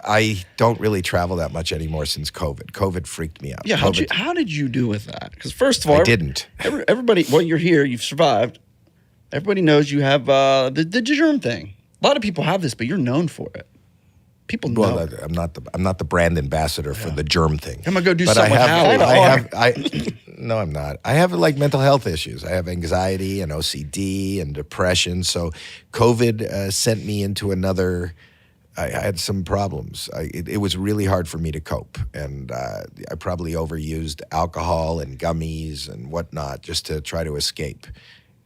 I don't really travel that much anymore since COVID. COVID freaked me out. Yeah, how did you do with that? Because first of all, I didn't. Everybody, well, you're here, you've survived. Everybody knows you have the germ thing. A lot of people have this, but you're known for it. People know. Well, I'm not the brand ambassador for the germ thing. I'm gonna go do but something with Howie. No, I'm not. I have like mental health issues. I have anxiety and OCD and depression. So COVID sent me into another. I had some problems. It was really hard for me to cope, and I probably overused alcohol and gummies and whatnot just to try to escape.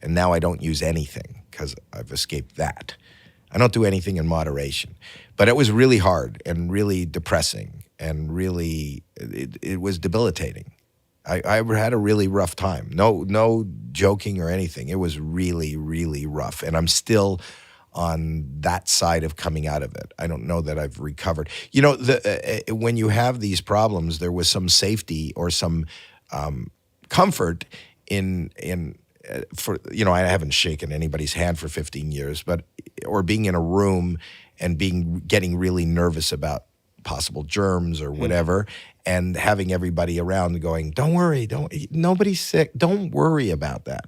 And now I don't use anything because I've escaped that. I don't do anything in moderation. But it was really hard and really depressing and really, it was debilitating. I had a really rough time. No joking or anything. It was really, really rough. And I'm still on that side of coming out of it. I don't know that I've recovered. You know, when you have these problems, there was some safety or some comfort in for, you know, I haven't shaken anybody's hand for 15 years, or being in a room and getting really nervous about possible germs or whatever, and having everybody around going, don't worry, nobody's sick, don't worry about that.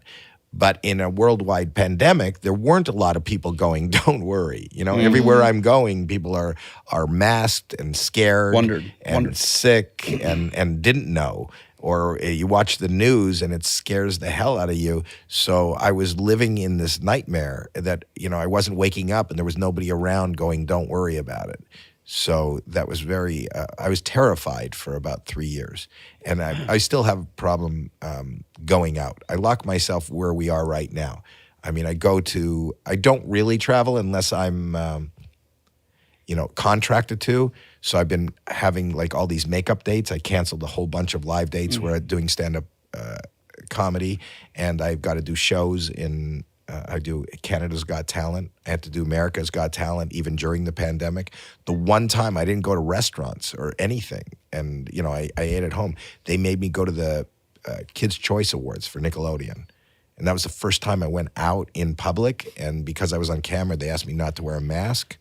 But in a worldwide pandemic, there weren't a lot of people going, don't worry. You know, everywhere I'm going, people are masked and scared and sick and didn't know. Or you watch the news and it scares the hell out of you. So I was living in this nightmare that, you know, I wasn't waking up and there was nobody around going, don't worry about it. So that was I was terrified for about 3 years. And I still have a problem going out. I lock myself where we are right now. I mean, I don't really travel unless I'm, contracted to. So I've been having like all these makeup dates. I canceled a whole bunch of live dates where I'm doing stand-up comedy, and I've got to do shows in, I do Canada's Got Talent. I had to do America's Got Talent even during the pandemic. The one time I didn't go to restaurants or anything, and, you know, I ate at home. They made me go to the Kids' Choice Awards for Nickelodeon. And that was the first time I went out in public, and because I was on camera, they asked me not to wear a mask,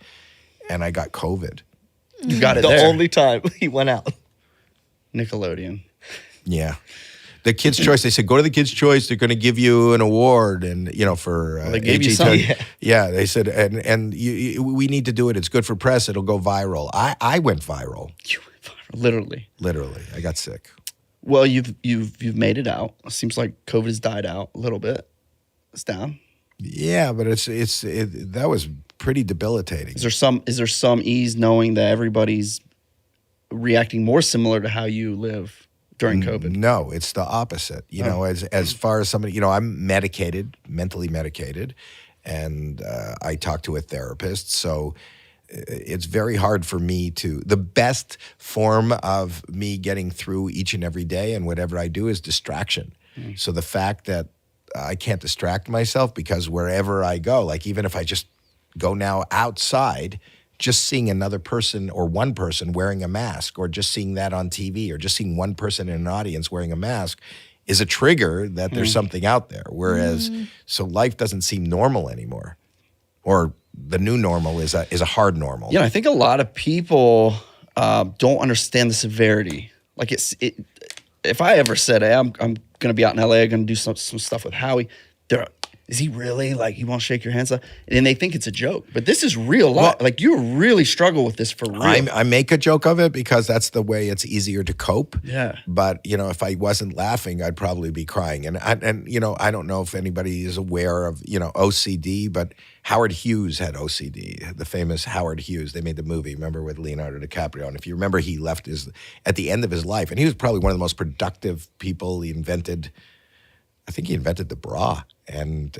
and I got COVID. You got it the there. only time he went out. Nickelodeon. Yeah. The Kids' Choice, they said, go to the Kids' Choice, they're going to give you an award, and, you know, for they gave you some. Yeah, they said, and we need to do it. It's good for press. It'll go viral. I went viral. You went viral. Literally. I got sick. Well, you've made it out. It seems like COVID has died out a little bit. It's down. Yeah, but that was pretty debilitating. Is there some ease knowing that everybody's reacting more similar to how you live during COVID? No, it's the opposite. You know, as far as somebody, you know, I'm mentally medicated, and I talk to a therapist. So it's very hard for me the best form of me getting through each and every day and whatever I do is distraction. So the fact that I can't distract myself, because wherever I go, like even if I just go now outside, just seeing another person or one person wearing a mask, or just seeing that on TV, or just seeing one person in an audience wearing a mask is a trigger that there's something out there. Whereas, so life doesn't seem normal anymore, or the new normal is a hard normal. Yeah, I think a lot of people don't understand the severity. Like if I ever said, hey, I'm going to be out in LA, I'm going to do some stuff with Howie, is he really, like, he won't shake your hands? And they think it's a joke. But this is real life. Well, like, you really struggle with this for real. I make a joke of it because that's the way it's easier to cope. Yeah. But, you know, if I wasn't laughing, I'd probably be crying. And you know, I don't know if anybody is aware of, you know, OCD, but Howard Hughes had OCD, the famous Howard Hughes. They made the movie, remember, with Leonardo DiCaprio. And if you remember, he left at the end of his life. And he was probably one of the most productive people. I think he invented the bra and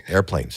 airplanes.